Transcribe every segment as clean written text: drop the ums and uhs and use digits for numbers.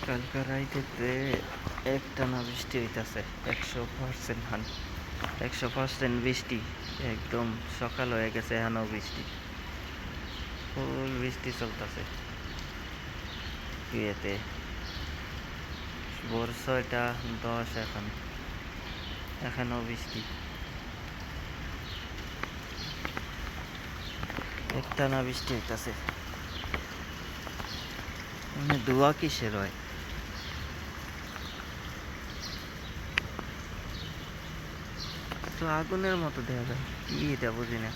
কালকে রাইতেতে একটানা বৃষ্টি হইতাছে 100% 100% বৃষ্টি। একদম সকাল হয়ে গেছে, এখনও বৃষ্টি, ফুল বৃষ্টি চলতেছে। ইয়েতে ভোর 6:10 এখনও বৃষ্টি, একটানা বৃষ্টি হইতাছে। মানে ধোয়া কিসের হয়? তো আগুনের মতো দেখা যায়, কি এটা বুঝি না।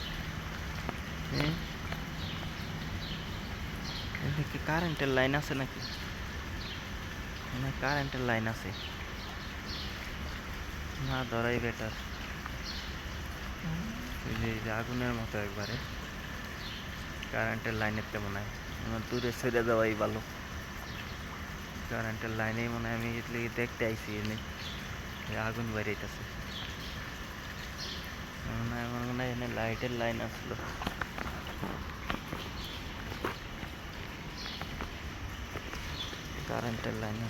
এটা কি কারেন্টের লাইন আছে নাকি? না, কারেন্টের লাইন আছে না, ধরাই বেটার। এই যে আগুনের মতো একবারে কারেন্টের লাইনের তে মনে হয় আমার দূরে ছেড়ে দেওয়াই ভালো। কারেন্টের লাইনেই মনে হয় আমি দেখতে আইসি, এনে আগুন বেরিয়েছে মনে হয়। আমার মনে হয় এনে লাইটের লাইন আসলো। কারেंटेर लाइन है।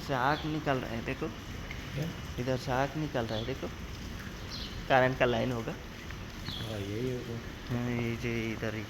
से आग निकल रहा है, देखो इधर से आग निकल रहा है, देखो करंट का लाइन होगा। हाँ यही होगा। ये इधर ही